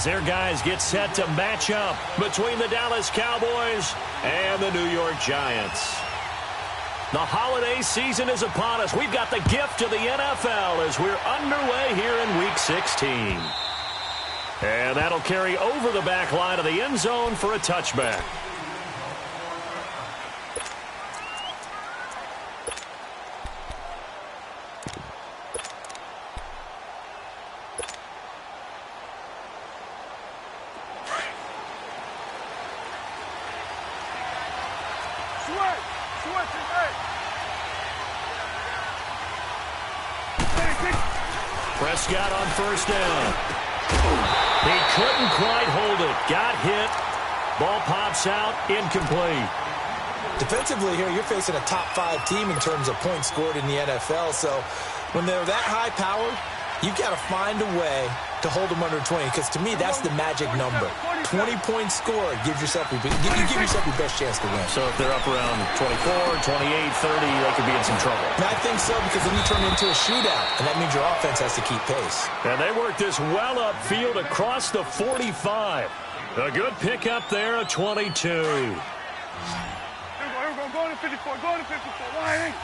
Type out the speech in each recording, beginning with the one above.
as their guys get set to match up between the Dallas Cowboys and the New York Giants. The holiday season is upon us. We've got the gift of the NFL as we're underway here in Week 16. And that'll carry over the back line of the end zone for a touchback. Prescott on first down. He couldn't quite hold it. Got hit. Ball pops out. Incomplete. Defensively here, you're facing a top 5 team in terms of points scored in the NFL. So when they're that high powered, you've got to find a way to hold them under 20. Because to me, that's the magic number. 20 points scored gives yourself you give yourself your best chance to win. So if they're up around 24, 28, 30, they could be in some trouble. And I think so, because then you turn it into a shootout, and that means your offense has to keep pace. And they work this well upfield across the 45. A good pickup there, a 22. Here we go. Go to 54. Go to 54. Lining.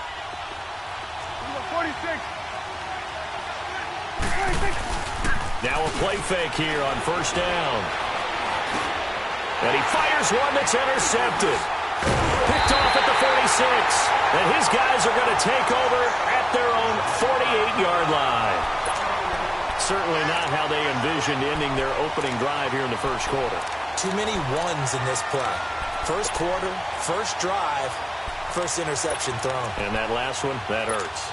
46. 46. Now a play fake here on first down. And he fires one that's intercepted. Picked off at the 46. And his guys are going to take over at their own 48-yard line. Certainly not how they envisioned ending their opening drive here in the first quarter. Too many ones in this play. First quarter, first drive, first interception thrown. And that last one, that hurts.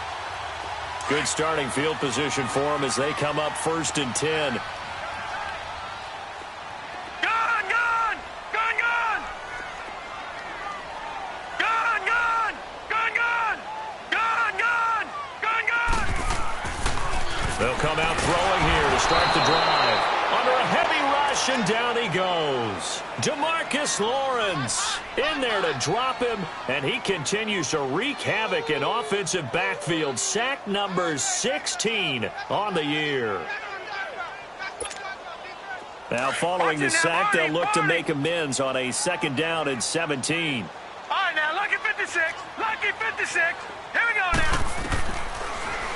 Good starting field position for them as they come up 1st and 10. They'll come out throwing here to start the drive. Under a heavy rush, and down he goes. DeMarcus Lawrence in there to drop him, and he continues to wreak havoc in offensive backfield. Sack number 16 on the year. Now following the sack, they'll look to make amends on a 2nd down and 17. All right, now, lucky 56. Lucky 56. Here we go now.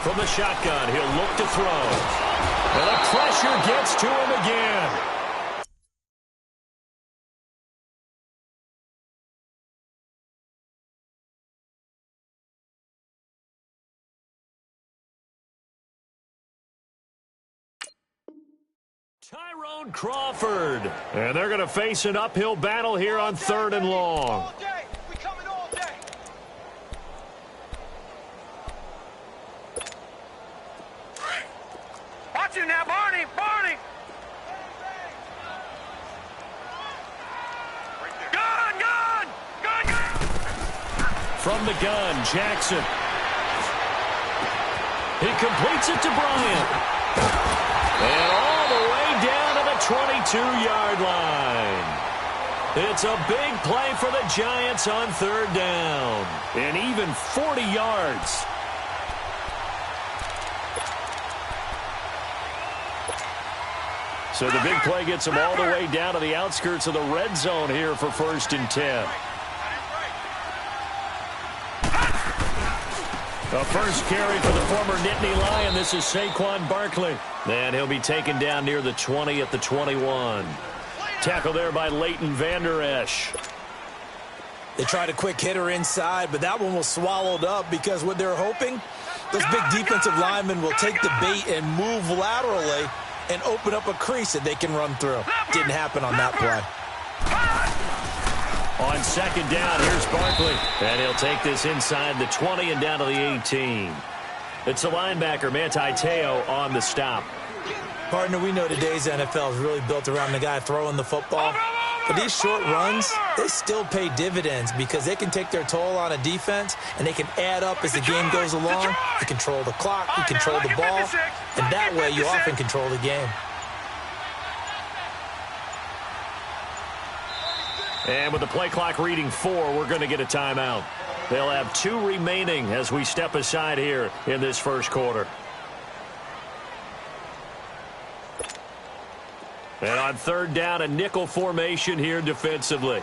From the shotgun, he'll look to throw. And the pressure gets to him again. Tyrone Crawford. And they're going to face an uphill battle here on 3rd and long. Watch you now, Barney! Barney! Gun! Gun! Gun! Gun! From the gun, Jackson. He completes it to Bryant. And all the way down to the 22-yard line. It's a big play for the Giants on 3rd down. And even 40 yards. So the big play gets them all the way down to the outskirts of the red zone here for 1st and 10. A first carry for the former Nittany Lion. This is Saquon Barkley. And he'll be taken down near the 20 at the 21. Tackle there by Leighton Vander Esch. They tried a quick hitter inside, but that one was swallowed up because what they're hoping, those big defensive linemen will take the bait and move laterally and open up a crease that they can run through. Didn't happen on that play. On 2nd down, here's Barkley. And he'll take this inside the 20 and down to the 18. It's the linebacker, Manti Te'o, on the stop. Partner, we know today's NFL is really built around the guy throwing the football. But these short runs, they still pay dividends because they can take their toll on a defense, and they can add up as the game goes along. You control the clock, you control the ball, and that way you often control the game. And with the play clock reading 4, we're going to get a timeout. They'll have 2 remaining as we step aside here in this first quarter. And on third down, a nickel formation here defensively.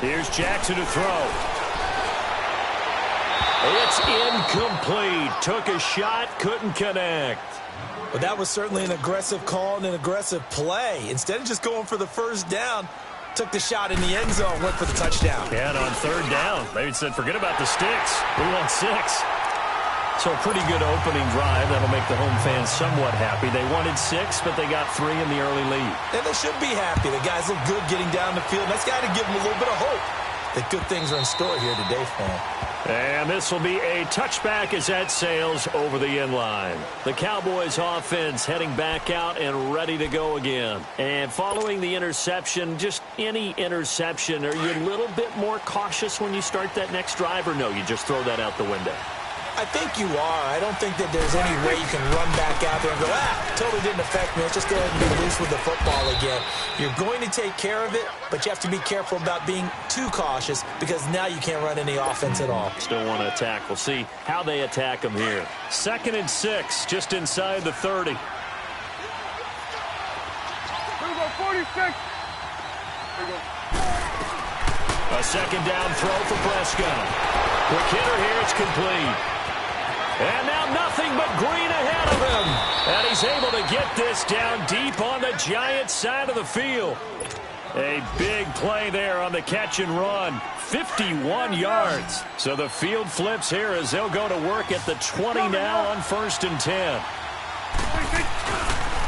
Here's Jackson to throw. It's incomplete. Took a shot, couldn't connect. Well, that was certainly an aggressive call and an aggressive play. Instead of just going for the first down, took the shot in the end zone, went for the touchdown. Yeah, and on third down, they said, forget about the sticks. We want 6. So a pretty good opening drive. That'll make the home fans somewhat happy. They wanted 6, but they got 3 in the early lead. And they should be happy. The guys look good getting down the field. That's got to give them a little bit of hope that good things are in store here today for them. And this will be a touchback as that sails over the end line. The Cowboys offense heading back out and ready to go again. And following the interception, just any interception, are you a little bit more cautious when you start that next drive, or no, you just throw that out the window? I think you are. I don't think that there's any way you can run back out there and go, totally didn't affect me. Let's just go ahead and be loose with the football again. You're going to take care of it, but you have to be careful about being too cautious because now you can't run any offense at all. Still want to attack. We'll see how they attack them here. 2nd and 6, just inside the 30. Here we go, 46. Here we go. A second down throw for Prescott. Quick hitter here, it's complete. And now nothing but green ahead of him. And he's able to get this down deep on the Giants side of the field. A big play there on the catch and run. 51 yards. So the field flips here as they'll go to work at the 20 now on 1st and 10.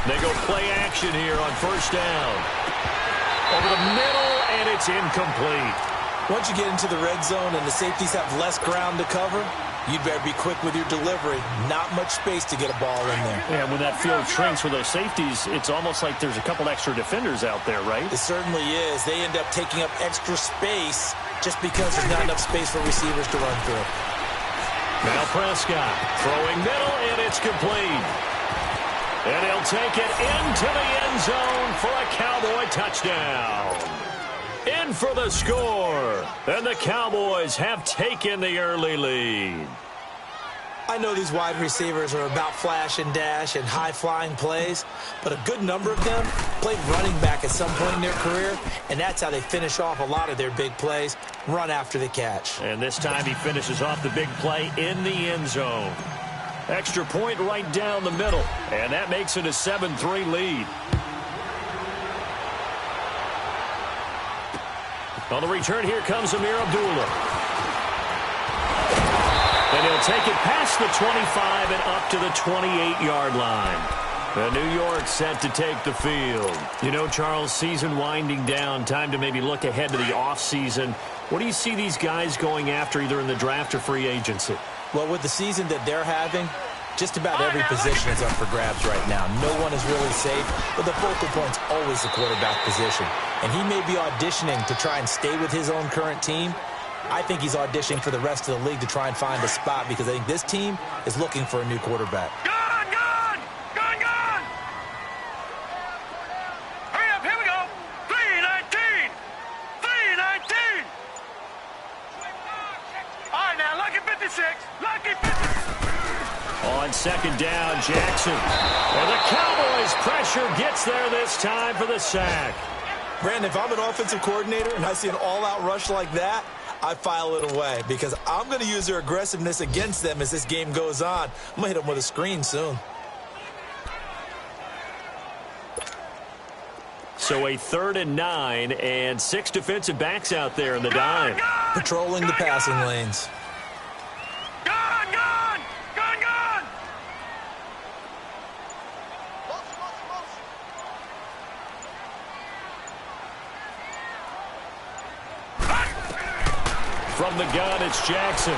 They go play action here on 1st down. Over the middle, and it's incomplete. Once you get into the red zone and the safeties have less ground to cover, you'd better be quick with your delivery. Not much space to get a ball in there. Yeah, when that field shrinks with those safeties, it's almost like there's a couple extra defenders out there, right? It certainly is. They end up taking up extra space just because there's not enough space for receivers to run through. Now Prescott throwing middle, and it's complete. And he'll take it into the end zone for a Cowboy touchdown. In for the score. And the Cowboys have taken the early lead. I know these wide receivers are about flash and dash and high-flying plays, but a good number of them played running back at some point in their career, and that's how they finish off a lot of their big plays, run after the catch. And this time he finishes off the big play in the end zone. Extra point right down the middle, and that makes it a 7-3 lead. On the return, here comes Amir Abdullah. And he'll take it past the 25 and up to the 28-yard line. And New York set to take the field. You know, Charles, season winding down, time to maybe look ahead to the offseason. What do you see these guys going after either in the draft or free agency? Well, with the season that they're having, just about every position is up for grabs right now. No one is really safe, but the focal point's always the quarterback position. And he may be auditioning to try and stay with his own current team. I think he's auditioning for the rest of the league to try and find a spot because I think this team is looking for a new quarterback. Gun, gun! Gun, gun! Hurry up, here we go! 319! 319! All right, now, lucky 56. Lucky 56. On second down, Jackson. And the Cowboys' pressure gets there this time for the sack. Brandon, if I'm an offensive coordinator and I see an all-out rush like that, I file it away because I'm going to use their aggressiveness against them as this game goes on. I'm going to hit them with a screen soon. So a 3rd and 9 and 6 defensive backs out there in the dime. Patrolling the passing lanes. Gun, gun! Gun, gun! From the gun, it's Jackson.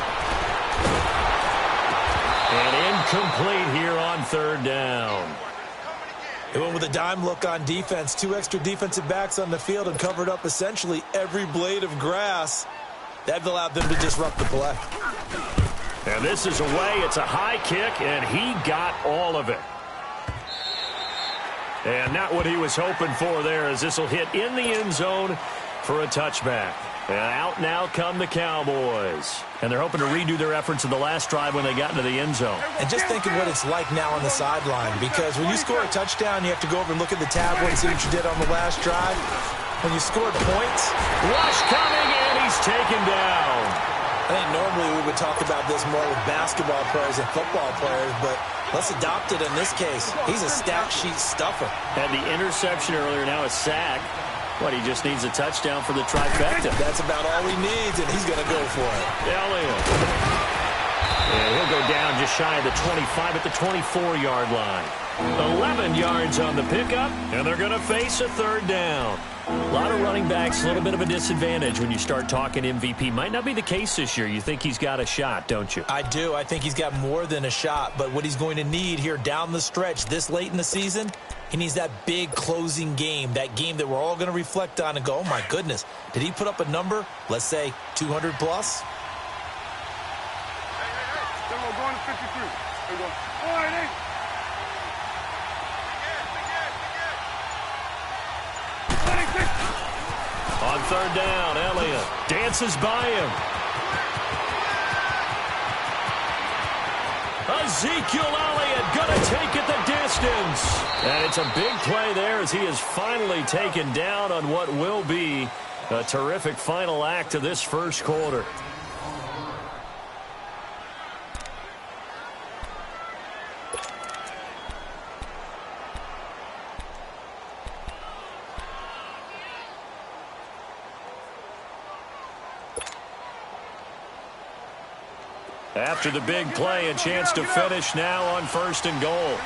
And incomplete here on 3rd down. They went with a dime look on defense. 2 extra defensive backs on the field and covered up essentially every blade of grass. That allowed them to disrupt the play. And this is away. It's a high kick, and he got all of it. And not what he was hoping for there, as this will hit in the end zone for a touchback. And out now come the Cowboys. And they're hoping to redo their efforts in the last drive when they got into the end zone. And just think of what it's like now on the sideline, because when you score a touchdown, you have to go over and look at the tablet and see what you did on the last drive. When you scored points, rush coming, and he's taken down. I think normally we would talk about this more with basketball players and football players, but let's adopt it in this case. He's a stat sheet stuffer. Had the interception earlier, now a sack. What, he just needs a touchdown for the trifecta. That's about all he needs, and he's going to go for it. Elliott. And he'll go down just shy of the 25 at the 24-yard line. 11 yards on the pickup, and they're going to face a third down. A lot of running backs, a little bit of a disadvantage when you start talking MVP. Might not be the case this year. You think he's got a shot, don't you? I do. I think he's got more than a shot, but what he's going to need here down the stretch this late in the season, he needs that big closing game, that game that we're all going to reflect on and go, oh, my goodness, did he put up a number, let's say, 200 plus? They're going to 53. They're going, all right, On third down, Elliott dances by him. Ezekiel Elliott going to take it the distance. And it's a big play there as he is finally taken down on what will be a terrific final act of this first quarter. After the big play, a chance to finish now on first and goal.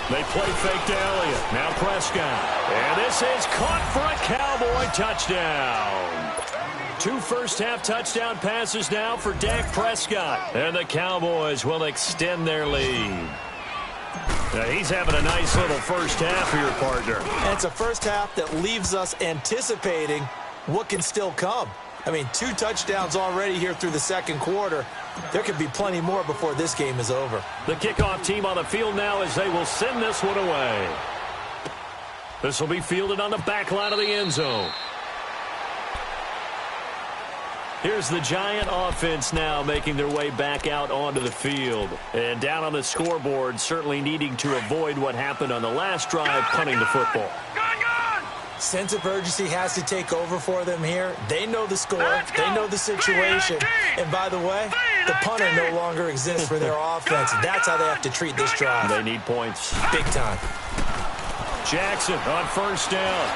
They play fake to Elliott. Now Prescott. And this is caught for a Cowboy touchdown. 2 first-half touchdown passes now for Dak Prescott. And the Cowboys will extend their lead. Now he's having a nice little first half here, partner. And it's a first half that leaves us anticipating what can still come. I mean, 2 touchdowns already here through the second quarter. There could be plenty more before this game is over. The kickoff team on the field now as they will send this one away. This will be fielded on the back line of the end zone. Here's the Giant offense now making their way back out onto the field. And down on the scoreboard, certainly needing to avoid what happened on the last drive, punting the football. Sense of urgency has to take over for them here. They know the score. They know the situation. And by the way, the punter no longer exists for their offense. That's how they have to treat this drive. They need points. Big time. Jackson on first down.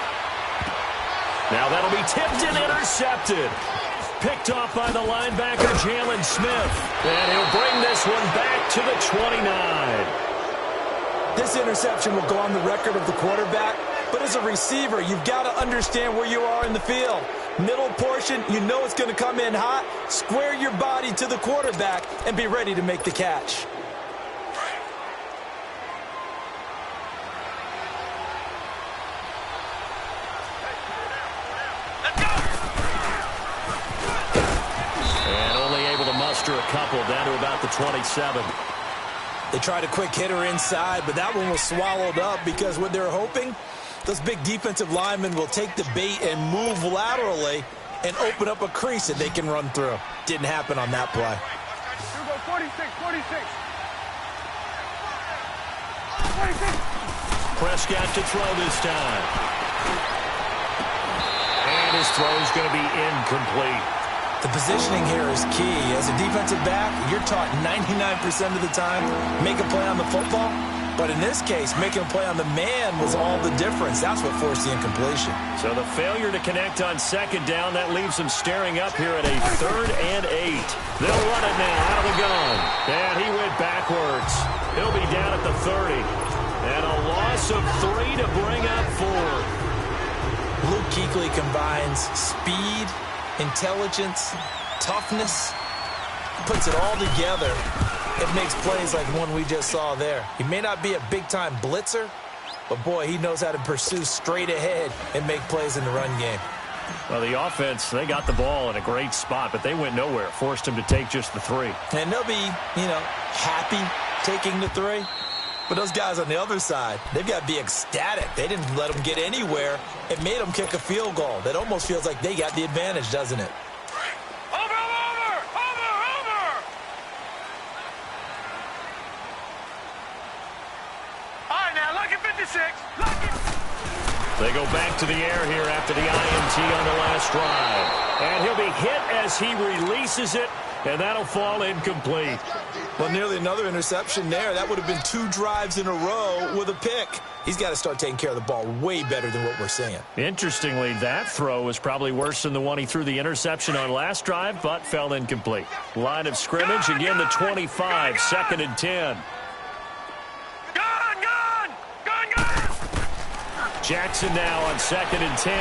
Now that'll be tipped and intercepted. Picked off by the linebacker, Jalen Smith. And he'll bring this one back to the 29. This interception will go on the record of the quarterback. But as a receiver, you've got to understand where you are in the field. Middle portion, you know it's going to come in hot. Square your body to the quarterback and be ready to make the catch. A couple down to about the 27. They tried a quick hitter inside, but that one was swallowed up because what they're hoping, those big defensive linemen will take the bait and move laterally and open up a crease that they can run through. Didn't happen on that play. Here we go, 46. Prescott to throw this time. And his throw is going to be incomplete. The positioning here is key. As a defensive back, you're taught 99% of the time, make a play on the football. But in this case, making a play on the man was all the difference. That's what forced the incompletion. So the failure to connect on second down, that leaves them staring up here at a 3rd and 8. They'll run it now out of the gun. And he went backwards. He'll be down at the 30. And a loss of 3 to bring up 4. Luke Kuechly combines speed, intelligence, toughness, puts it all together. It makes plays like one we just saw there. He may not be a big-time blitzer, but boy, he knows how to pursue straight ahead and make plays in the run game. Well, the offense, they got the ball in a great spot, but they went nowhere. Forced him to take just the 3. And they'll be, happy taking the 3. But those guys on the other side, they've got to be ecstatic. They didn't let them get anywhere. It made them kick a field goal. That almost feels like they got the advantage, doesn't it? Over! All right, now, lucky 56. Lucky. They go back to the air here after the INT on the last drive. And he'll be hit as he releases it, and that'll fall incomplete. Well, nearly another interception there. That would have been 2 drives in a row with a pick. He's got to start taking care of the ball way better than what we're seeing. Interestingly, that throw was probably worse than the one he threw the interception on last drive, but fell incomplete. Line of scrimmage, again the 25, 2nd and 10. Jackson now on 2nd and 10.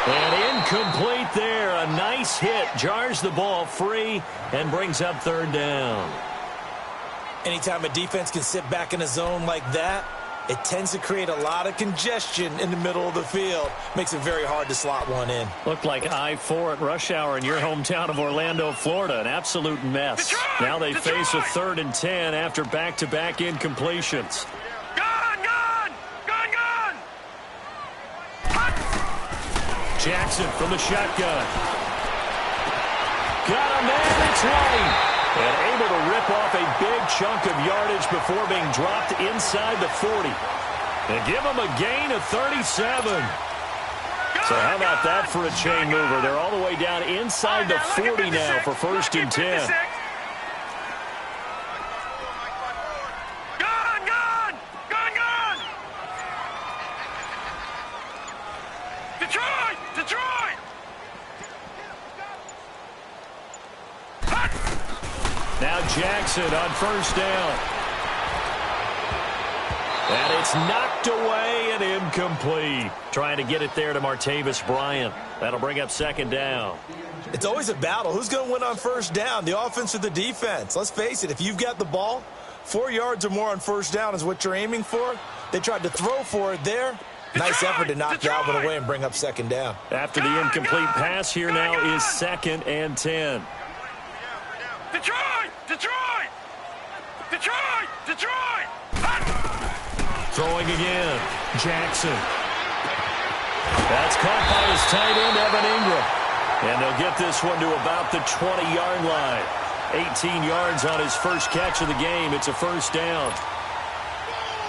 And incomplete there. A nice hit. Jars the ball free and brings up 3rd down. Anytime a defense can sit back in a zone like that, it tends to create a lot of congestion in the middle of the field. Makes it very hard to slot one in. Looked like I-4 at rush hour in your hometown of Orlando, Florida. An absolute mess. Now they face a 3rd and 10 after back-to-back incompletions. Jackson from the shotgun. Got a man, it's White. And able to rip off a big chunk of yardage before being dropped inside the 40. And give him a gain of 37. So how about that for a chain mover? They're all the way down inside the 40 now for 1st and 10. Now Jackson on 1st down. And it's knocked away and incomplete. Trying to get it there to Martavis Bryant. That'll bring up 2nd down. It's always a battle. Who's going to win on 1st down, the offense or the defense? Let's face it, if you've got the ball, 4 yards or more on 1st down is what you're aiming for. They tried to throw for it there. Nice effort to knock Galvin away and bring up 2nd down. After the incomplete pass, here now is 2nd and 10. Detroit! Throwing again. Jackson. That's caught by his tight end, Evan Ingram. And they'll get this one to about the 20-yard line. 18 yards on his first catch of the game. It's a 1st down.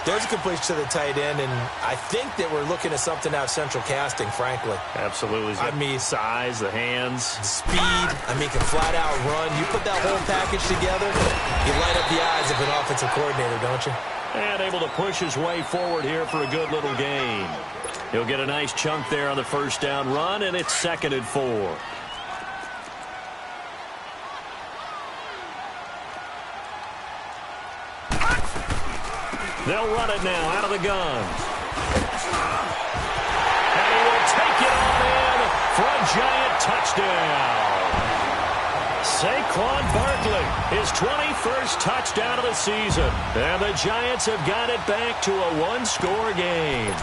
There's a completion to the tight end, and I think that we're looking at something out of central casting, frankly. Absolutely. I mean, size, the hands. Speed. I mean, can flat out run. You put that whole package together, you light up the eyes of an offensive coordinator, don't you? And able to push his way forward here for a good little gain. He'll get a nice chunk there on the 1st down run, and it's 2nd and 4. They'll run it now out of the gun. And he will take it on in for a giant touchdown. Saquon Barkley, his 21st touchdown of the season. And the Giants have got it back to a 1-score game.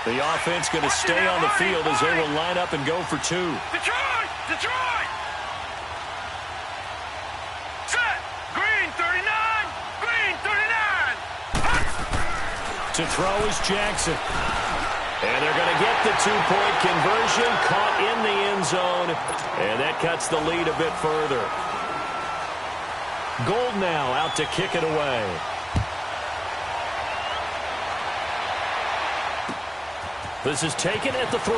The offense going to stay on the field as they will line up and go for 2. Detroit! Set! Green 39! To throw is Jackson. And they're going to get the 2-point conversion, caught in the end zone, and that cuts the lead a bit further. Gold now out to kick it away. This is taken at the 3.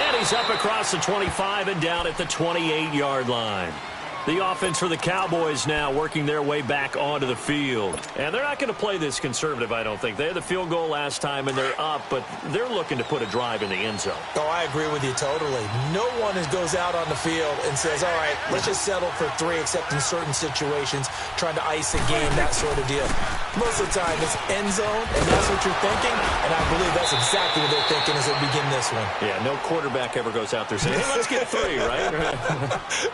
And he's up across the 25 and down at the 28-yard line. The offense for the Cowboys now working their way back onto the field. And they're not going to play this conservative, I don't think. They had the field goal last time, and they're up, but they're looking to put a drive in the end zone. Oh, I agree with you totally. No one goes out on the field and says, all right, let's just settle for 3, except in certain situations, trying to ice a game, that sort of deal. Most of the time, it's end zone, and that's what you're thinking, and I believe that's exactly what they're thinking as they begin this one. Yeah, no quarterback ever goes out there saying, hey, let's get 3, right?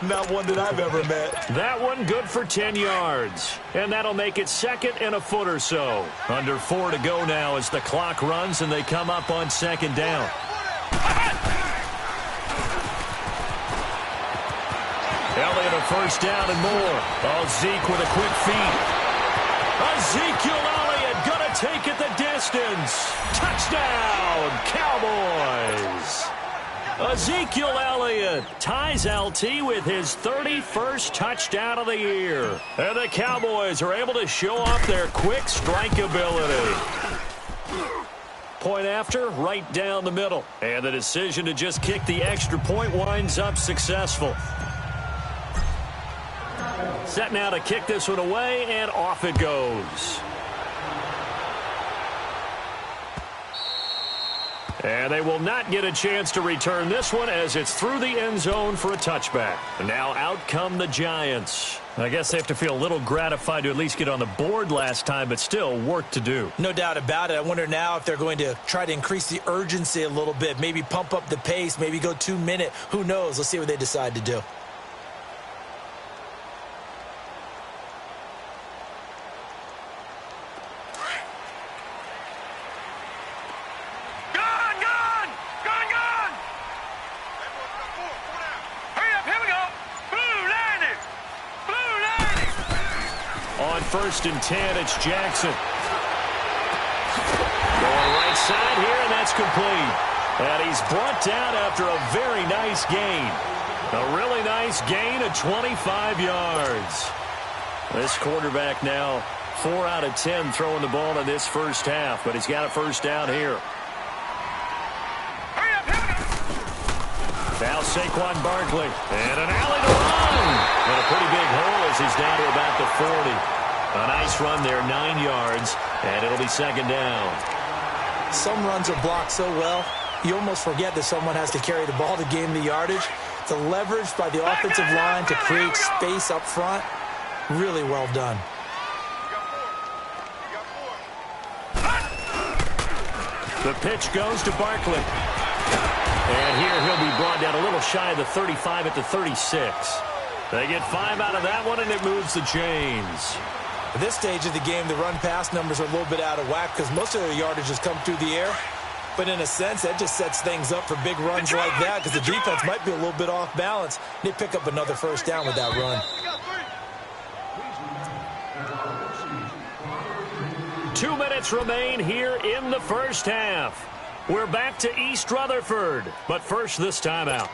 Not one that I've ever met. That one good for 10 yards. And that'll make it 2nd and a foot or so. Under 4 to go now as the clock runs and they come up on 2nd down. Elliott a first down and more. Oh, Zeke with a quick feed. Ezekiel Elliott going to take it the distance. Touchdown, Cowboys. Ezekiel Elliott ties LT with his 31st touchdown of the year. And the Cowboys are able to show off their quick strike ability. Point after, right down the middle. And the decision to just kick the extra point winds up successful. Set now to kick this one away, and off it goes. And they will not get a chance to return this one as it's through the end zone for a touchback. And now out come the Giants. I guess they have to feel a little gratified to at least get on the board last time, but still work to do. No doubt about it. I wonder now if they're going to try to increase the urgency a little bit, maybe pump up the pace, maybe go 2-minute. Who knows? Let's see what they decide to do. First and 10, it's Jackson. Going right side here, and that's complete. And he's brought down after a very nice gain. A really nice gain of 25 yards. This quarterback now 4 out of 10 throwing the ball in this first half, but he's got a first down here. Now Saquon Barkley. And an alley to run. And a pretty big hole as he's down to about the 40. A nice run there, 9 yards, and it'll be 2nd down. Some runs are blocked so well, you almost forget that someone has to carry the ball to gain the yardage. The leverage by the offensive line to create space up front, really well done. The pitch goes to Barkley. And here he'll be brought down a little shy of the 35 at the 36. They get 5 out of that one, and it moves the chains. At this stage of the game, the run-pass numbers are a little bit out of whack because most of their yardage has come through the air. But in a sense, that just sets things up for big runs like that because the defense might be a little bit off balance. They pick up another first down with that run. 2 minutes remain here in the first half. We're back to East Rutherford, but first this timeout.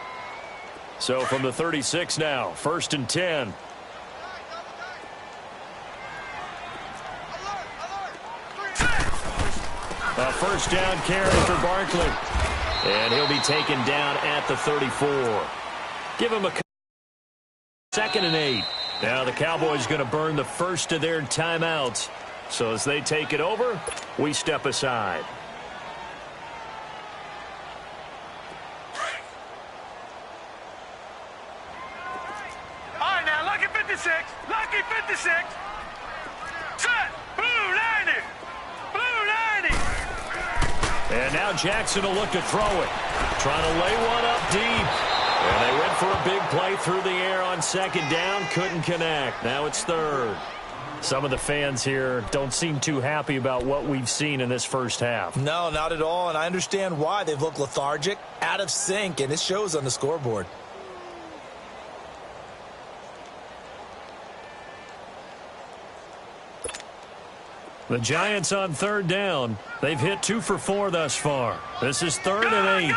So from the 36 now, 1st and 10. A first down carry for Barkley. And he'll be taken down at the 34. Give him a 2nd and 8. Now the Cowboys going to burn the first of their timeouts. So as they take it over, we step aside. All right, now, lucky 56. Lucky 56. Set. Blue 90. Blue 90. And now Jackson will look to throw it. Trying to lay one up deep. And they went for a big play through the air on 2nd down. Couldn't connect. Now it's 3rd. Some of the fans here don't seem too happy about what we've seen in this first half. No, not at all, and I understand why. They've looked lethargic, out of sync, and it shows on the scoreboard. The Giants on 3rd down. They've hit 2 for 4 thus far. This is 3rd and 8.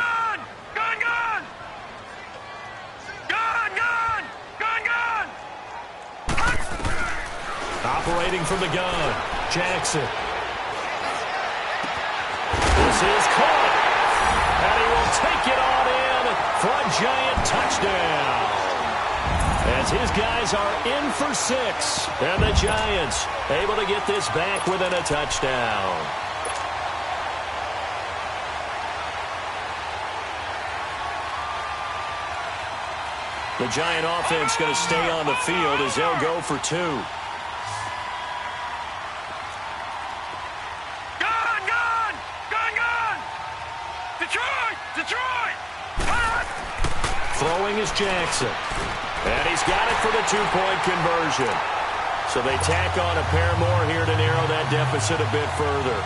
Operating from the gun, Jackson. This is caught. And he will take it on in for a Giant touchdown. As his guys are in for 6. And the Giants able to get this back within a touchdown. The Giant offense going to stay on the field as they'll go for 2. Detroit! Throwing is Jackson. And he's got it for the two-point conversion. So they tack on a pair more here to narrow that deficit a bit further.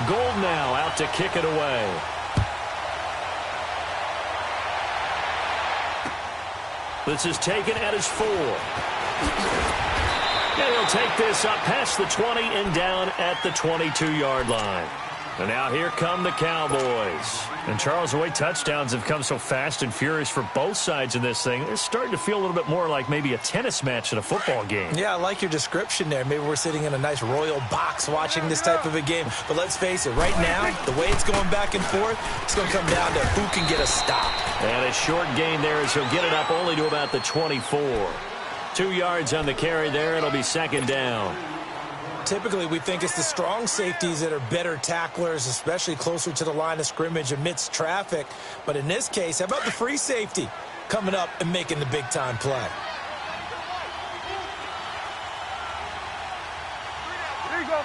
Gold now out to kick it away. This is taken at his 4. And he'll take this up past the 20 and down at the 22-yard line. And now here come the Cowboys. And, Charles, the way touchdowns have come so fast and furious for both sides in this thing, it's starting to feel a little bit more like maybe a tennis match than a football game. Yeah, I like your description there. Maybe we're sitting in a nice royal box watching this type of a game. But let's face it, right now, the way it's going back and forth, it's going to come down to who can get a stop. And a short gain there as he'll get it up only to about the 24. 2 yards on the carry there. It'll be second down. Typically, we think it's the strong safeties that are better tacklers, especially closer to the line of scrimmage amidst traffic. But in this case, how about the free safety coming up and making the big-time play? Here you go.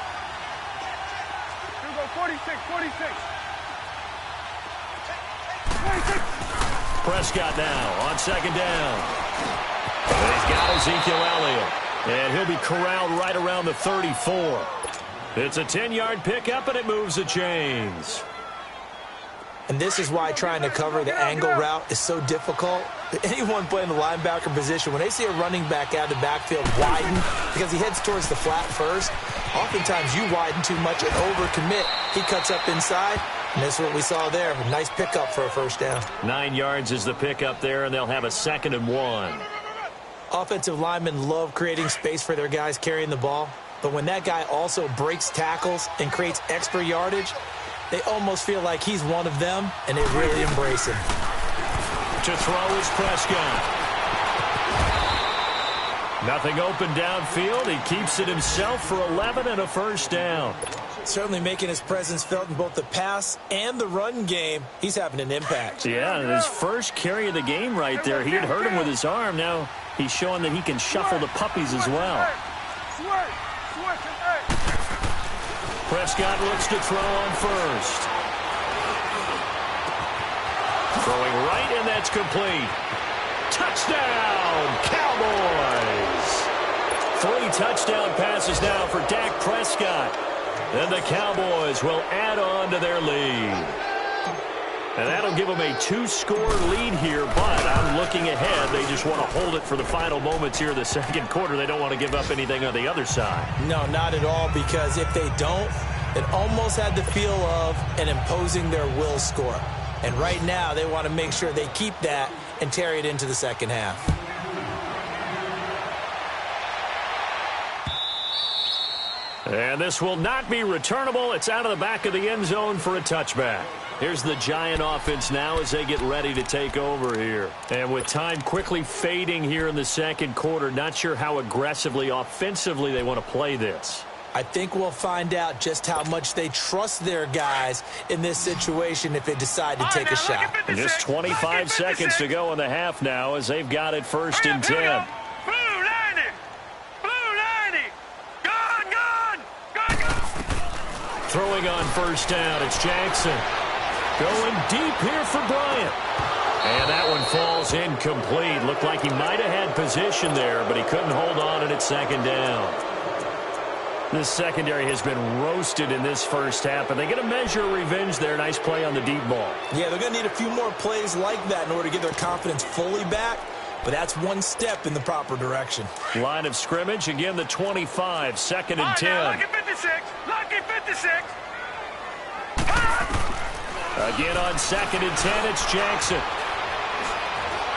Here you go, 46, 46. 46. Prescott now on second down. And he's got Ezekiel Elliott. And he'll be corralled right around the 34. It's a 10-yard pickup, and it moves the chains. And this is why trying to cover the angle route is so difficult. Anyone playing the linebacker position, when they see a running back out of the backfield widen because he heads towards the flat first, oftentimes you widen too much and overcommit. He cuts up inside, and that's what we saw there. A nice pickup for a first down. 9 yards is the pickup there, and they'll have a 2nd and 1. Offensive linemen love creating space for their guys carrying the ball, but when that guy also breaks tackles and creates extra yardage, they almost feel like he's one of them, and they really embrace him. To throw is Prescott. Nothing open downfield. He keeps it himself for 11 and a first down. Certainly making his presence felt in both the pass and the run game. He's having an impact. Yeah, his first carry of the game right there. He had hurt him with his arm. Now he's showing that he can shuffle the puppies as well. Prescott looks to throw on first. Throwing right, and that's complete. Touchdown, Cowboys! 3 touchdown passes now for Dak Prescott. And the Cowboys will add on to their lead. And that'll give them a 2-score lead here, but I'm looking ahead. They just want to hold it for the final moments here of the second quarter. They don't want to give up anything on the other side. No, not at all, because if they don't, it almost had the feel of an imposing their will score. And right now, they want to make sure they keep that and carry it into the second half. And this will not be returnable. It's out of the back of the end zone for a touchback. Here's the Giant offense now as they get ready to take over here. And with time quickly fading here in the second quarter, not sure how aggressively, offensively they want to play this. I think we'll find out just how much they trust their guys in this situation if they decide to take a shot. And just 25 seconds to go in the half now as they've got it 1st and 10. Throwing on first down, it's Jackson. Going deep here for Bryant. And that one falls incomplete. Looked like he might have had position there, but he couldn't hold on, and it's second down. This secondary has been roasted in this first half, and they get a measure of revenge there. Nice play on the deep ball. Yeah, they're going to need a few more plays like that in order to get their confidence fully back, but that's one step in the proper direction. Line of scrimmage, again the 25, 2nd and 10. Lucky 56, lucky 56. Again on 2nd and 10, it's Jackson.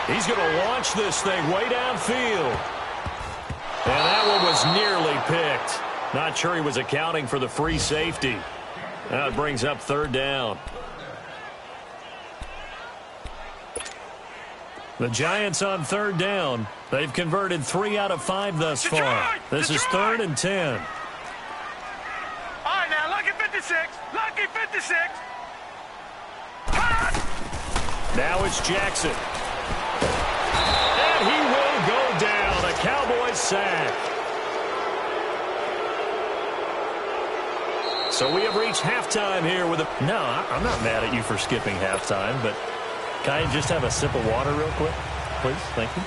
He's going to launch this thing way downfield. And that one was nearly picked. Not sure he was accounting for the free safety. That brings up 3rd down. The Giants on 3rd down. They've converted 3 out of 5 thus far. This is 3rd and 10. All right, now, lucky 56, lucky 56. Now it's Jackson. And he will go down. A Cowboys sack. So we have reached halftime here with a... No, I'm not mad at you for skipping halftime, but can I just have a sip of water real quick? Please, thank you.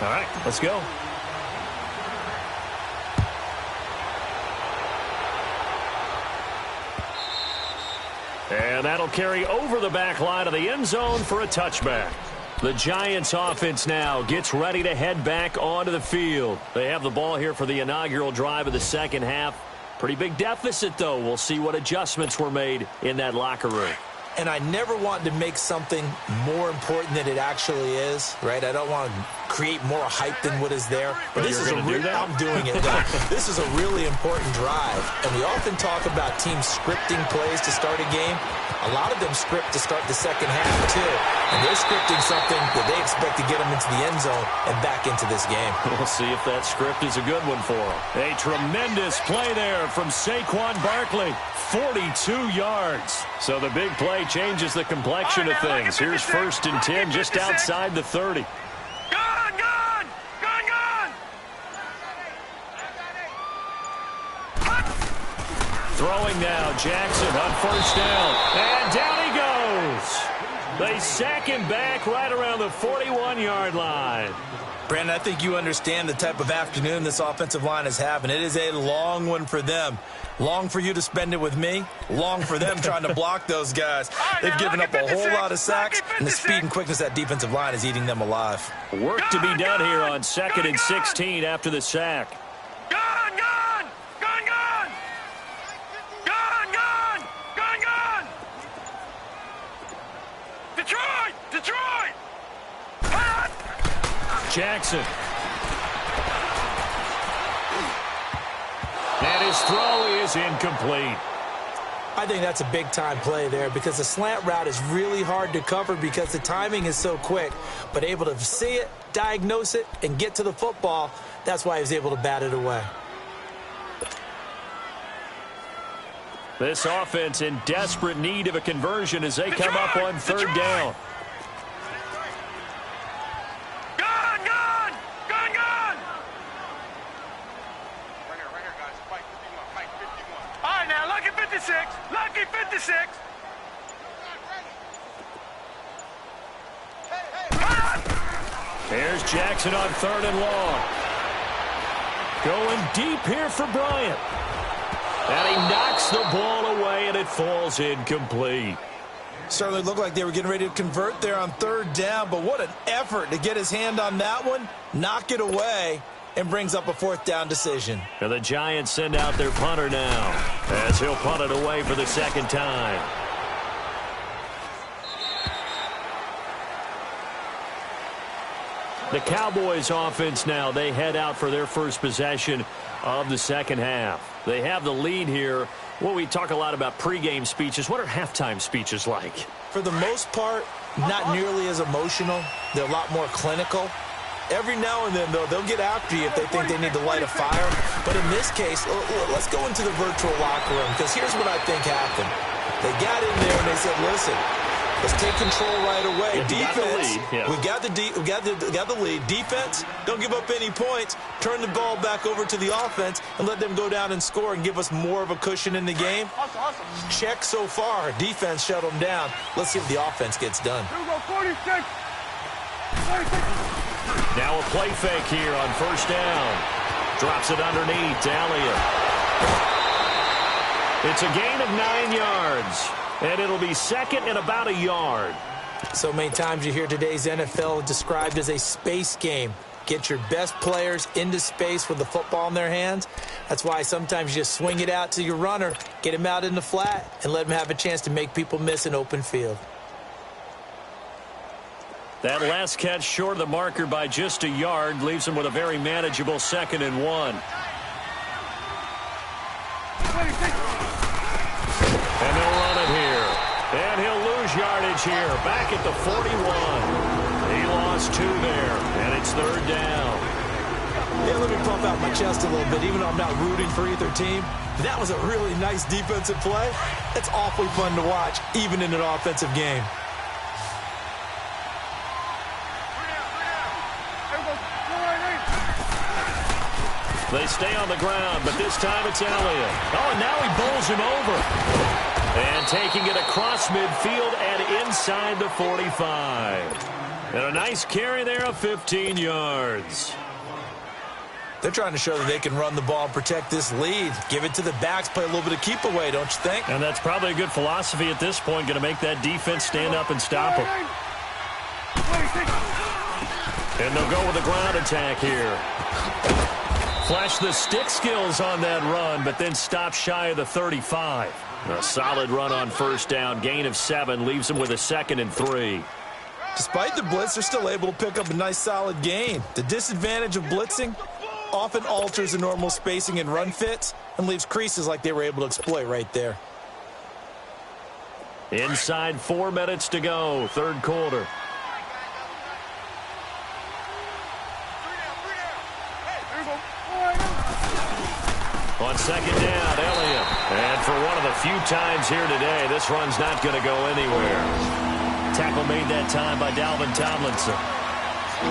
All right, let's go. And that'll carry over the back line of the end zone for a touchback. The Giants offense now gets ready to head back onto the field. They have the ball here for the inaugural drive of the second half. Pretty big deficit, though. We'll see what adjustments were made in that locker room. And I never want to make something more important than it actually is, right? I don't want to create more hype than what is there. But this is I'm doing it, though. This is a really important drive. And we often talk about teams scripting plays to start a game. A lot of them script to start the second half, too. And they're scripting something that they expect to get them into the end zone and back into this game. We'll see if that script is a good one for them. A tremendous play there from Saquon Barkley. 42 yards. So the big play changes the complexion of things. Here's 1st and 10 just outside the 30. Throwing now, Jackson on 1st down. And down he goes. They sack him back right around the 41-yard line. Brandon, I think you understand the type of afternoon this offensive line is having. It is a long one for them. Long for you to spend it with me. Long for them trying to block those guys. They've given up a whole lot of sacks, and the speed and quickness of that defensive line is eating them alive. Work to be done here on 2nd and 16 after the sack. Detroit! Jackson. And his throw is incomplete. I think that's a big-time play there because the slant route is really hard to cover because the timing is so quick. But able to see it, diagnose it, and get to the football, that's why he was able to bat it away. This offense in desperate need of a conversion as they come up on 3rd down. Lucky 56. There's Jackson on 3rd and long. Going deep here for Bryant. And he knocks the ball away, and it falls incomplete. Certainly looked like they were getting ready to convert there on 3rd down, but what an effort to get his hand on that one, knock it away, and brings up a 4th down decision. And the Giants send out their punter now as he'll punt it away for the 2nd time. The Cowboys offense now, they head out for their first possession of the second half. They have the lead here. Well, we talk a lot about pregame speeches. What are halftime speeches like? For the most part, not nearly as emotional. They're a lot more clinical. Every now and then, though, they'll get after you if they think they need to light a fire. But in this case, let's go into the virtual locker room, because here's what I think happened. They got in there and they said, listen, let's take control right away. Defense, we got the lead. Defense, don't give up any points. Turn the ball back over to the offense and let them go down and score and give us more of a cushion in the game. Check so far. Defense shut them down. Let's see if the offense gets done. Here we go, 46. Now a play fake here on 1st down. Drops it underneath to Elliott. It's a gain of 9 yards. And it'll be 2nd and about a yard. So many times you hear today's NFL described as a space game. Get your best players into space with the football in their hands. That's why sometimes you just swing it out to your runner, get him out in the flat, and let him have a chance to make people miss an open field. That last catch short of the marker by just a yard leaves him with a very manageable 2nd and 1. And they'll run it here. And he'll lose yardage here. Back at the 41. He lost 2 there. And it's 3rd down. Yeah, let me pump out my chest a little bit, even though I'm not rooting for either team. That was a really nice defensive play. It's awfully fun to watch, even in an offensive game. They stay on the ground, but this time it's Elliott. Oh, and now he bowls him over. And taking it across midfield and inside the 45. And a nice carry there of 15 yards. They're trying to show that they can run the ball and protect this lead. Give it to the backs, play a little bit of keep away, don't you think? And that's probably a good philosophy at this point, going to make that defense stand up and stop them. And they'll go with a ground attack here. Flash the stick skills on that run, but then stop shy of the 35. A solid run on first down. Gain of 7 leaves them with a 2nd and 3. Despite the blitz, they're still able to pick up a nice solid gain. The disadvantage of blitzing often alters the normal spacing and run fits and leaves creases like they were able to exploit right there. Inside 4 minutes to go, third quarter. On second down, Elliott. And for one of the few times here today, this run's not going to go anywhere. Tackle made that time by Dalvin Tomlinson.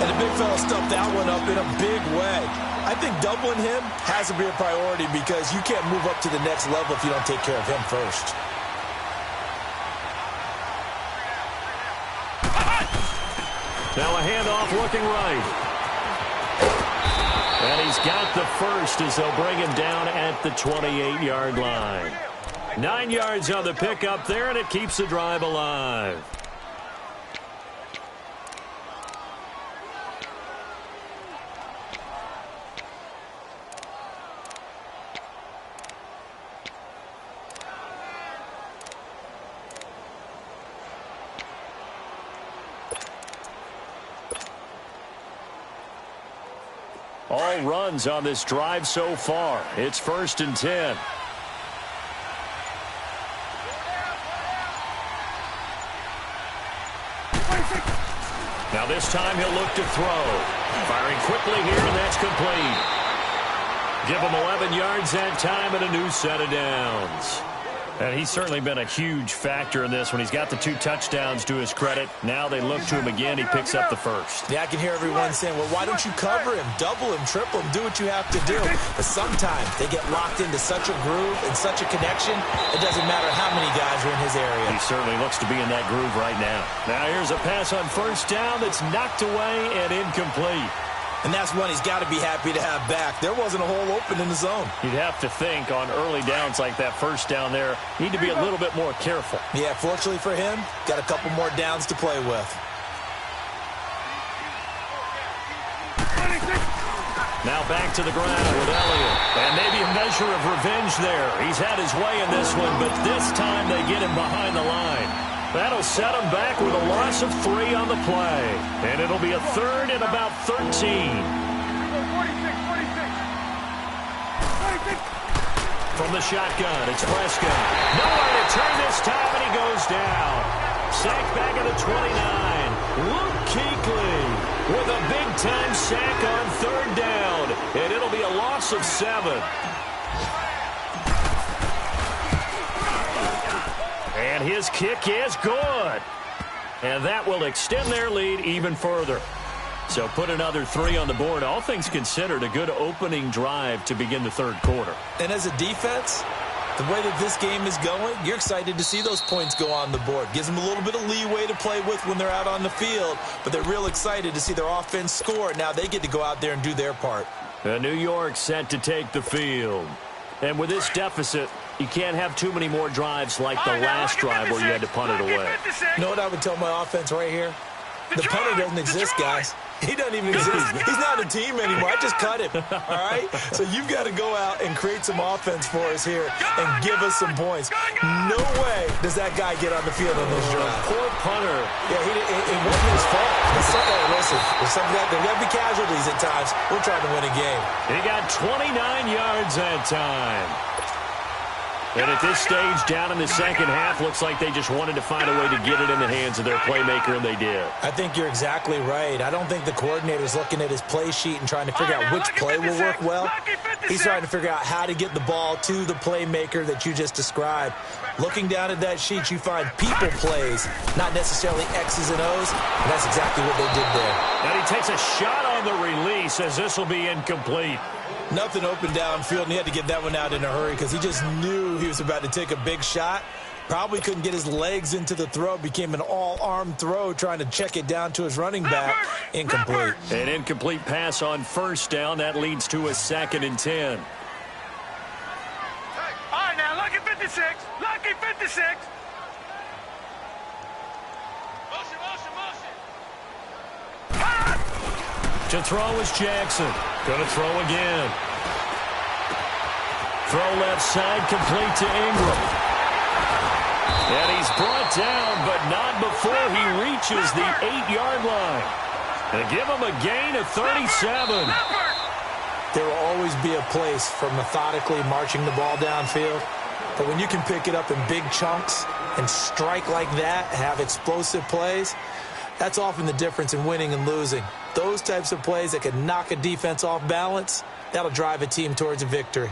And the big fella stuffed that one up in a big way. I think doubling him has to be a priority because you can't move up to the next level if you don't take care of him first. Now a handoff looking right. And he's got the first as they'll bring him down at the 28-yard line. 9 yards on the pickup there, and it keeps the drive alive. All runs on this drive so far. It's 1st and 10. Now this time he'll look to throw. Firing quickly here, and that's complete. Give him 11 yards that time and a new set of downs. And he's certainly been a huge factor in this when he's got the 2 touchdowns to his credit. Now they look to him again. He picks up the first. Yeah, I can hear everyone saying, well, why don't you cover him, double him, triple him, do what you have to do. But sometimes they get locked into such a groove and such a connection, it doesn't matter how many guys are in his area. He certainly looks to be in that groove right now. Now here's a pass on first down that's knocked away and incomplete. And that's one he's got to be happy to have back. There wasn't a hole open in the zone. You'd have to think on early downs like that first down there, need to be a little bit more careful. Yeah, fortunately for him, got a couple more downs to play with. Now back to the ground with Elliott. And maybe a measure of revenge there. He's had his way in this one, but this time they get him behind the line. That'll set him back with a loss of 3 on the play. And it'll be a 3rd and about 13. From the shotgun, it's Prescott. Nowhere to turn this time, and he goes down. Sacked back at the 29. Luke Kuechly with a big-time sack on 3rd down. And it'll be a loss of 7. And his kick is good. And that will extend their lead even further. So put another 3 on the board. All things considered, a good opening drive to begin the third quarter. And as a defense, the way that this game is going, you're excited to see those points go on the board. Gives them a little bit of leeway to play with when they're out on the field. But they're real excited to see their offense score. Now they get to go out there and do their part. New York set to take the field. And with this deficit, you can't have too many more drives like the last drive where you had to punt it away. You know what I would tell my offense right here? The punter doesn't exist, guys. He doesn't even exist. He's not a team anymore. I just cut him, all right? So you've got to go out and create some offense for us here and give us some points. No way does that guy get on the field on this drive. Poor punter. Yeah, it wasn't his fault. Listen, there's going to be casualties at times. We're trying to win a game. He got 29 yards that time. And at this stage, down in the second half, looks like they just wanted to find a way to get it in the hands of their playmaker, and they did. I think you're exactly right. I don't think the coordinator's looking at his play sheet and trying to figure out which play will work well. He's trying to figure out how to get the ball to the playmaker that you just described. Looking down at that sheet, you find people plays, not necessarily X's and O's, and that's exactly what they did there. And he takes a shot on the release as this will be incomplete. Nothing open downfield, and he had to get that one out in a hurry because he just knew he was about to take a big shot. Probably couldn't get his legs into the throw. Became an all-arm throw trying to check it down to his running back. Incomplete. An incomplete pass on first down. That leads to a 2nd and 10. All right, now, lucky 56. Lucky 56. To throw is Jackson. Going to throw again. Throw left side, complete to Ingram. And he's brought down, but not before he reaches the 8-yard line. And give him a gain of 37. There will always be a place for methodically marching the ball downfield. But when you can pick it up in big chunks and strike like that, have explosive plays, that's often the difference in winning and losing. Those types of plays that can knock a defense off balance, that'll drive a team towards a victory.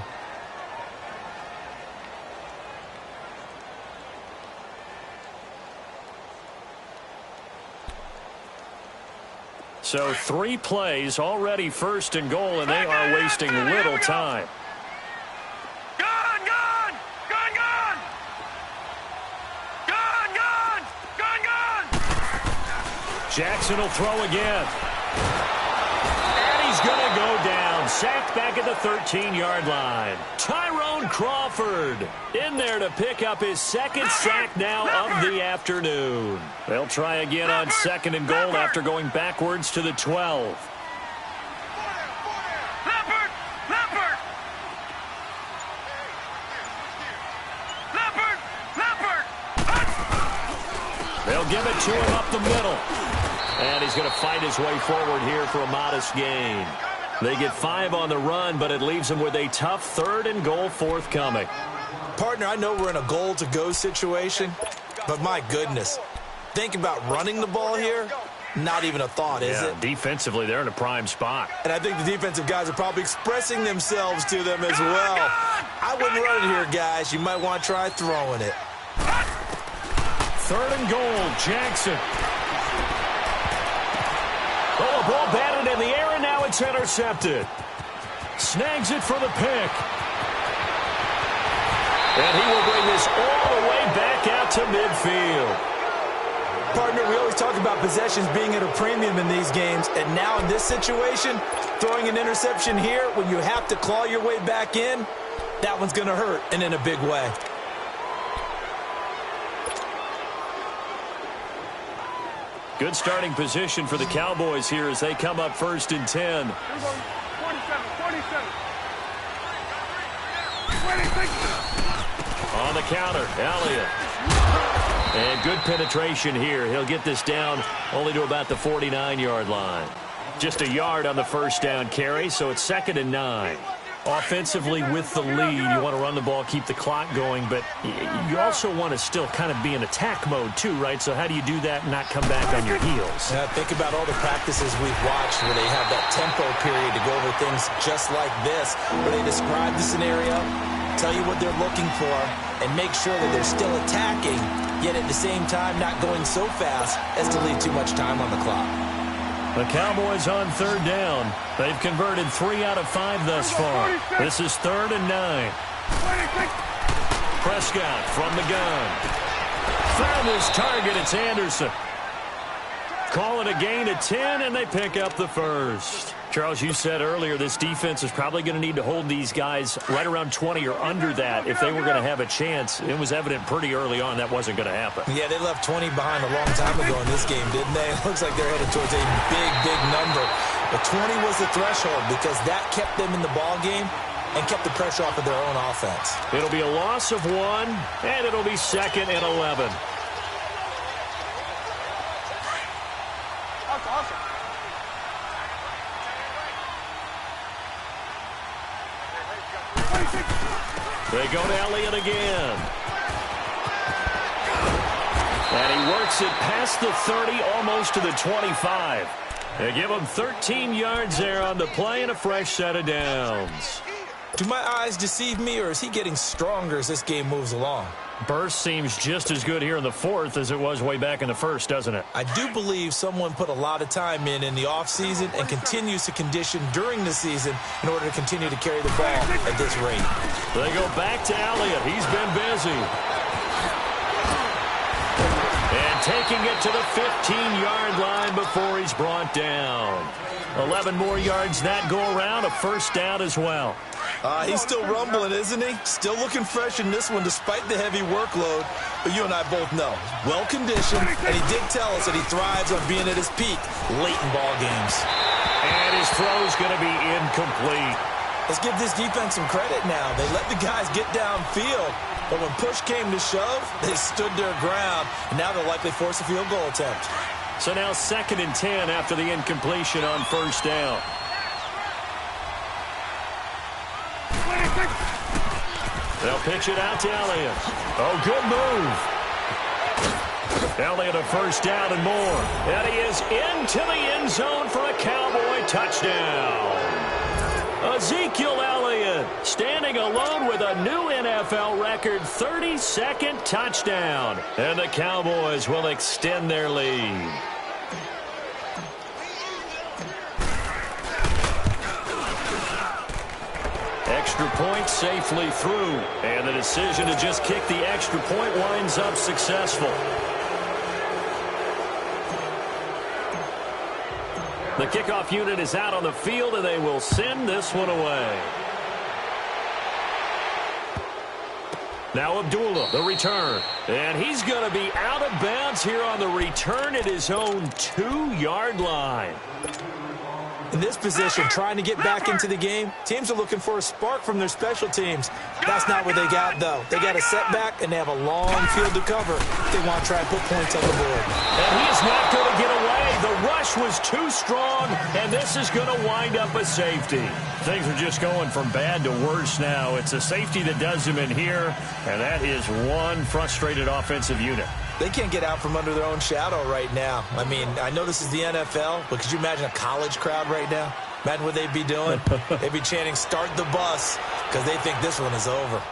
So 3 plays, already 1st and goal, and they are wasting little time. Gone, gone! Gone, gone! Gone, gone! Gone, gone! Jackson will throw again. And he's going to go down. Sacked back at the 13-yard line. Tyrone Crawford in there to pick up his 2nd sack now of the afternoon. They'll try again on 2nd and goal after going backwards to the 12. Leopard! Leopard! Leopard! Leopard! They'll give it to him up the middle. And he's going to fight his way forward here for a modest gain. They get 5 on the run, but it leaves them with a tough 3rd and goal forthcoming. Partner, I know we're in a goal-to-go situation, but my goodness, think about running the ball here. Not even a thought, is it? Defensively, they're in a prime spot. And I think the defensive guys are probably expressing themselves to them as well. I wouldn't run it here, guys. You might want to try throwing it. 3rd and goal, Jackson. Oh, a ball batted in the air, and now it's intercepted. Snags it for the pick. And he will bring this all the way back out to midfield. Partner, we always talk about possessions being at a premium in these games, and now in this situation, throwing an interception here when you have to claw your way back in, that one's going to hurt, and in a big way. Good starting position for the Cowboys here as they come up 1st and 10. 47, 47. On the counter, Elliott. And good penetration here. He'll get this down only to about the 49-yard line. Just a yard on the 1st down carry, so it's 2nd and 9. Offensively with the lead, you want to run the ball, keep the clock going, but you also want to still kind of be in attack mode too, right? So how do you do that and not come back on your heels? Think about all the practices we've watched where they have that tempo period to go over things just like this, where they describe the scenario, tell you what they're looking for, and make sure that they're still attacking, yet at the same time not going so fast as to leave too much time on the clock. The Cowboys on 3rd down. They've converted 3 out of 5 thus far. This is 3rd and 9. Prescott from the gun. Found his target. It's Anderson. Call it a gain of 10, and they pick up the 1st. Charles, you said earlier this defense is probably going to need to hold these guys right around 20 or under that if they were going to have a chance. It was evident pretty early on that wasn't going to happen. Yeah, they left 20 behind a long time ago in this game, didn't they? It looks like they're headed towards a big, big number. But 20 was the threshold because that kept them in the ball game and kept the pressure off of their own offense. It'll be a loss of 1, and it'll be 2nd and 11. Awesome. They go to Elliott again. And he works it past the 30, almost to the 25. They give him 13 yards there on the play and a fresh set of downs. Do my eyes deceive me, or is he getting stronger as this game moves along? Burst seems just as good here in the fourth as it was way back in the first, doesn't it? I do believe someone put a lot of time in the offseason and continues to condition during the season in order to continue to carry the ball at this rate. They go back to Elliott. He's been busy. And taking it to the 15-yard line before he's brought down. 11 more yards that go around, a first down as well. He's still rumbling, isn't he? Still looking fresh in this one despite the heavy workload. But you and I both know, well-conditioned, and he did tell us that he thrives on being at his peak late in ball games. And his throw's going to be incomplete. Let's give this defense some credit now. They let the guys get downfield, but when push came to shove, they stood their ground, and now they'll likely force a field goal attempt. So now 2nd and 10 after the incompletion on first down. They'll pitch it out to Elliott. Oh, good move. Elliott a first down and more. And he is into the end zone for a Cowboy touchdown. Ezekiel Elliott standing alone with a new NFL record 32nd touchdown. And the Cowboys will extend their lead. Extra point safely through. And the decision to just kick the extra point winds up successful. The kickoff unit is out on the field, and they will send this one away. Now Abdullah, the return. And he's going to be out of bounds here on the return at his own 2-yard line. In this position, trying to get back into the game, teams are looking for a spark from their special teams. That's not what they got, though. They got a setback, and they have a long field to cover. They want to try and put points on the board. And he is not going to get away. The rush was too strong, and this is going to wind up a safety. Things are just going from bad to worse now. It's a safety that does them in here, and that is one frustrated offensive unit. They can't get out from under their own shadow right now. I mean, I know this is the NFL, but could you imagine a college crowd right now? Imagine what they'd be doing. They'd be chanting, "Start the bus," because they think this one is over.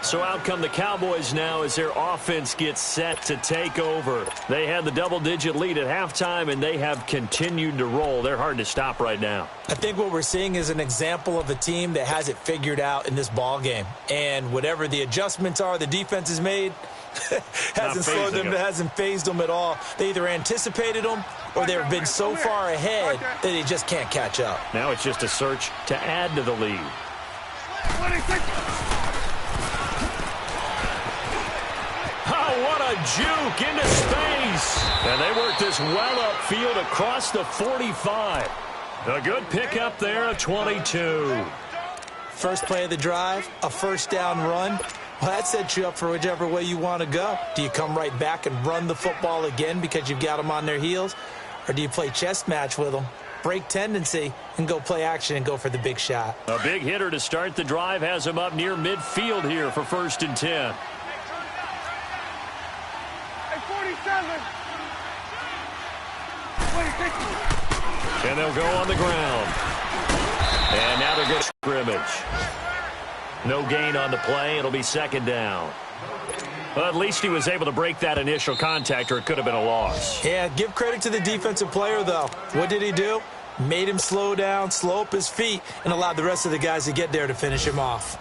So out come the Cowboys now as their offense gets set to take over. They had the double-digit lead at halftime, and they have continued to roll. They're hard to stop right now. I think what we're seeing is an example of a team that has it figured out in this ball game. And whatever the adjustments are the defense has made, hasn't slowed them, hasn't phased them at all. They either anticipated them or they've been so far ahead that they just can't catch up. Now it's just a search to add to the lead. Oh, what a juke into space. And they work this well upfield across the 45. A good pickup there, a 22. First play of the drive, a first down run. Well, that sets you up for whichever way you want to go. Do you come right back and run the football again because you've got them on their heels? Or do you play chess match with them, break tendency, and go play action and go for the big shot? A big hitter to start the drive has him up near midfield here for 1st and 10. And they'll go on the ground. And now they're going to scrimmage. No gain on the play. It'll be 2nd down. Well, at least he was able to break that initial contact, or it could have been a loss. Yeah, give credit to the defensive player, though. What did he do? Made him slow down, slow up his feet, and allowed the rest of the guys to get there to finish him off.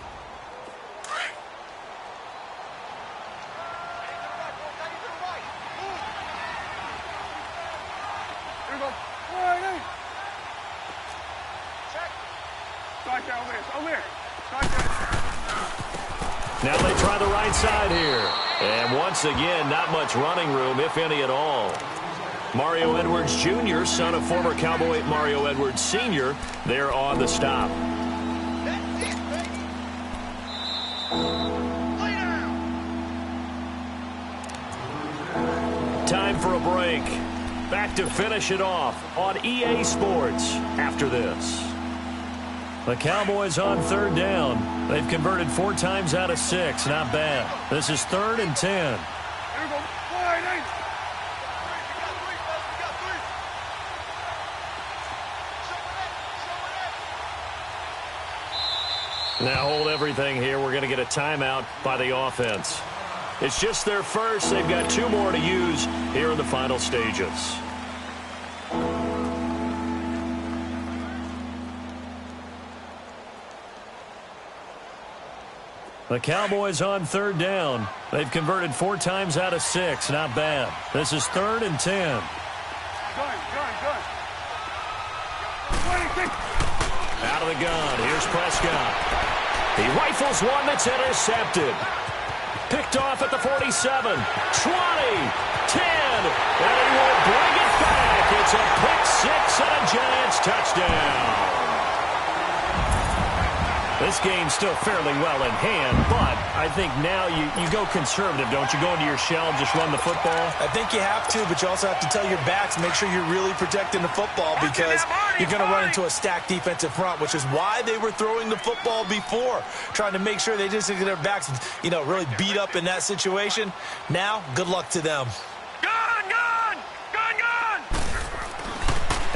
Now they try the right side here. And once again, not much running room, if any at all. Mario Edwards Jr., son of former Cowboy Mario Edwards Sr., there on the stop. Time for a break. Back to finish it off on EA Sports after this. The Cowboys on 3rd down. They've converted 4 times out of 6. Not bad. This is 3rd and 10. Now hold everything here. We're going to get a timeout by the offense. It's just their first. They've got 2 more to use here in the final stages. The Cowboys on 3rd down. They've converted 4 times out of 6. Not bad. This is 3rd and 10. Gun. Out of the gun. Here's Prescott. He rifles one that's intercepted. Picked off at the 47. 20. 10. And he will bring it back. It's a pick 6 and a Giants touchdown. This game's still fairly well in hand, but I think now you go conservative, don't you? Go into your shell and just run the football? I think you have to, but you also have to tell your backs, make sure you're really protecting the football because you're going to run into a stacked defensive front, which is why they were throwing the football before, trying to make sure they just get their backs, really beat up in that situation. Now, good luck to them. Gun!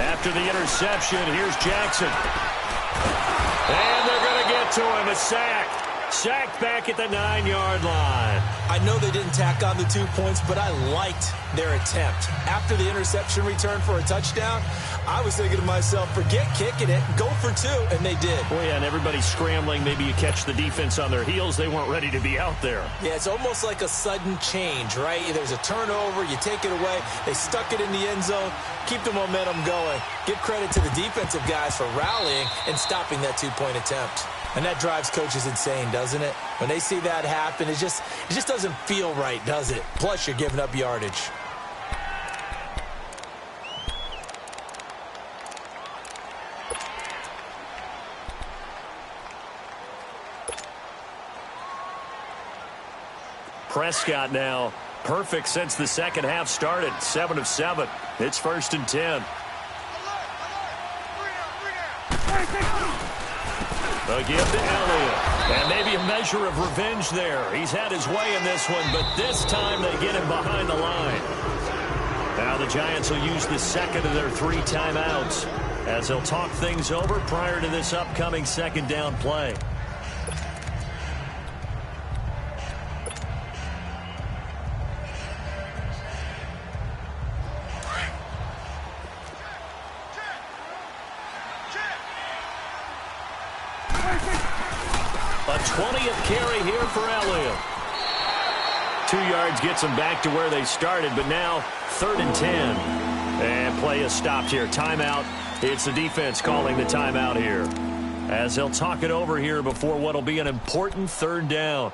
After the interception, here's Jackson. And they're going to get to him. A sack. Sacked back at the 9-yard line. I know they didn't tack on the 2 points, but I liked their attempt. After the interception return for a touchdown, I was thinking to myself, forget kicking it, go for 2, and they did. Well, yeah, and everybody's scrambling. Maybe you catch the defense on their heels. They weren't ready to be out there. Yeah, it's almost like a sudden change, right? There's a turnover, you take it away, they stuck it in the end zone, keep the momentum going. Give credit to the defensive guys for rallying and stopping that 2-point attempt. And that drives coaches insane, doesn't it? When they see that happen, it just doesn't feel right, does it? Plus, you're giving up yardage. Prescott now perfect since the second half started. 7 of 7. It's 1st and 10. A give to Elliott. And maybe a measure of revenge there. He's had his way in this one, but this time they get him behind the line. Now the Giants will use the second of their 3 timeouts as they'll talk things over prior to this upcoming 2nd down play. A 20th carry here for Elliott. 2 yards gets them back to where they started, but now 3rd and 10. And play is stopped here. Timeout. It's the defense calling the timeout here, as they'll talk it over here before what will be an important 3rd down.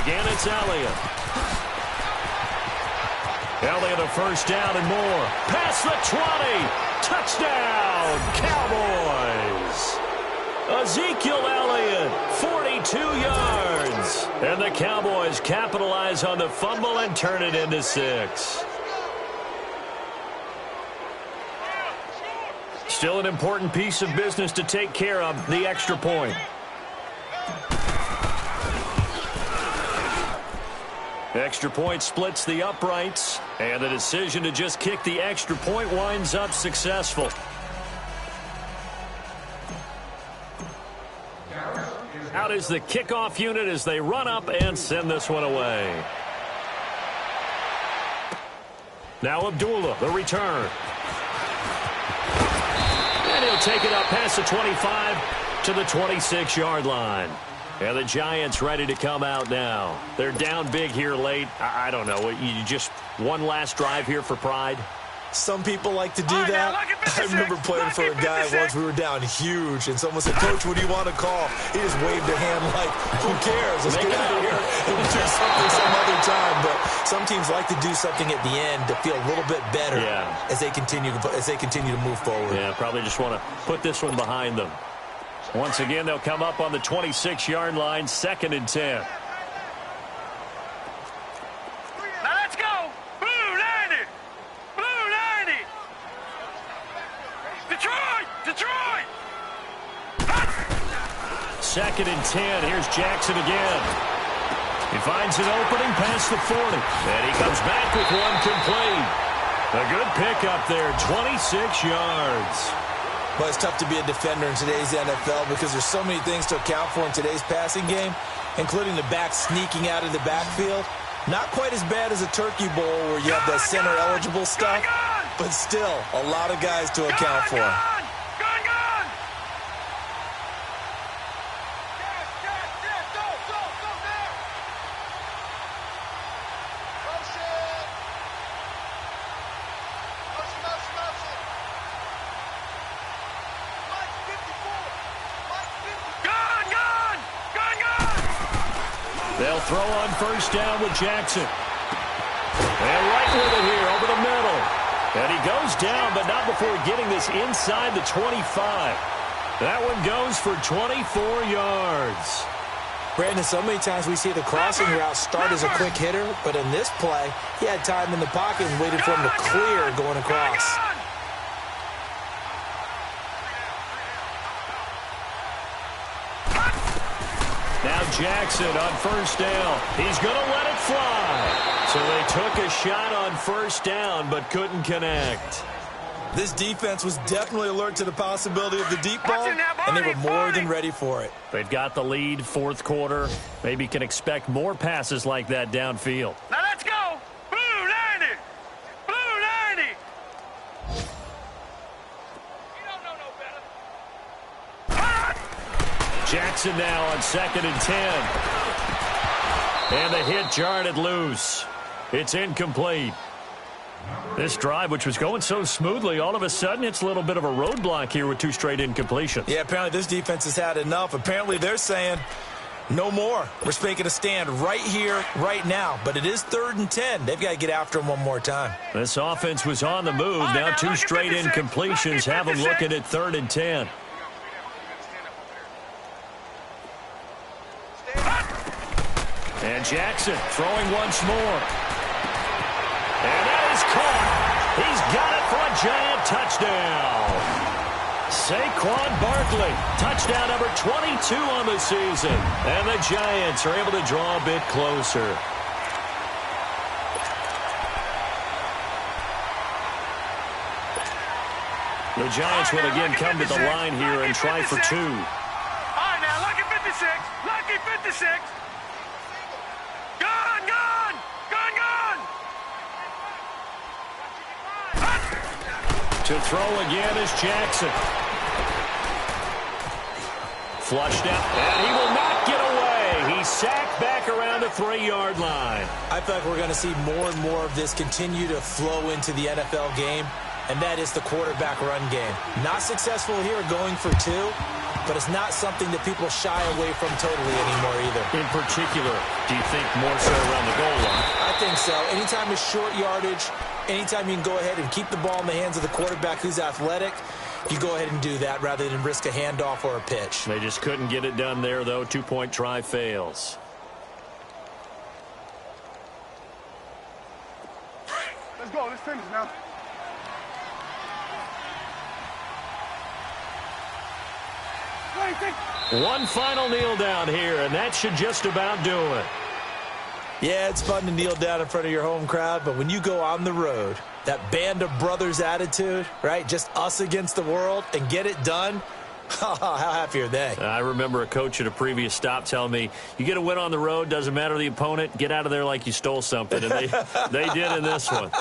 Again, it's Elliott. Elliott a 1st down and more. Past the 20. Touchdown, Cowboys. Ezekiel Elliott, 42 yards. And the Cowboys capitalize on the fumble and turn it into 6. Still an important piece of business to take care of, the extra point. Extra point splits the uprights, and the decision to just kick the extra point winds up successful. Out is the kickoff unit as they run up and send this one away. Now Abdullah, the return. And he'll take it up past the 25 to the 26-yard line. And the Giants ready to come out now. They're down big here late. I don't know. You just one last drive here for pride? Some people like to do that. I remember playing for a guy once. We were down huge, and someone said, "Coach, what do you want to call?" He just waved a hand like, "Who cares? Let's get out of here and do something some other time." But some teams like to do something at the end to feel a little bit better as they continue to move forward. Yeah, probably just want to put this one behind them. Once again, they'll come up on the 26-yard line, 2nd and 10. Now let's go. Blue 90. Blue 90. 2nd and 10. Here's Jackson again. He finds an opening past the 40. And he comes back with one complete. A good pickup there, 26 yards. Well, it's tough to be a defender in today's NFL because there's so many things to account for in today's passing game, including the back sneaking out of the backfield. Not quite as bad as a turkey bowl where you have that center-eligible stuff, but still a lot of guys to account for. They'll throw on 1st down with Jackson. And right with it here over the middle. And he goes down, but not before getting this inside the 25. That one goes for 24 yards. Brandon, so many times we see the crossing route start as a quick hitter, but in this play, he had time in the pocket and waited for him to clear going across. Now Jackson on 1st down. He's going to let it fly. So they took a shot on 1st down, but couldn't connect. This defense was definitely alert to the possibility of the deep ball, and they were more than ready for it. They've got the lead, 4th quarter. Maybe can expect more passes like that downfield. Now let's go. Blue 90. Blue 90. You don't know no better. Jackson now on 2nd and 10. And the hit jarred it loose. It's incomplete. This drive, which was going so smoothly, all of a sudden it's a little bit of a roadblock here with 2 straight incompletions. Yeah, apparently this defense has had enough. Apparently they're saying no more. We're making a stand right here, right now. But it is 3rd and 10. They've got to get after him one more time. This offense was on the move. Now 2 straight incompletions have them looking at 3rd and 10. And Jackson throwing once more. And that is caught. He's got it for a giant touchdown. Saquon Barkley, touchdown number 22 on the season. And the Giants are able to draw a bit closer. The Giants will again come to the line here and try for 2. All right, now, lucky 56. Lucky 56. Gone, gone. Gone, gone. To throw again is Jackson. Flushed out, and he will not get away. He's sacked back around the 3-yard line. I feel like we're going to see more and more of this continue to flow into the NFL game, and that is the quarterback run game. Not successful here going for 2, but it's not something that people shy away from totally anymore either. In particular, do you think more so around the goal line? I think so. Anytime it's short yardage, anytime you can go ahead and keep the ball in the hands of the quarterback who's athletic, you go ahead and do that rather than risk a handoff or a pitch. They just couldn't get it done there, though. 2-point try fails. Let's go. Let's finish now. One final kneel down here, and that should just about do it. Yeah, it's fun to kneel down in front of your home crowd, but when you go on the road, that band of brothers attitude, right? Just us against the world and get it done. How happy are they? I remember a coach at a previous stop telling me, you get a win on the road, doesn't matter the opponent, get out of there like you stole something. And they did in this one.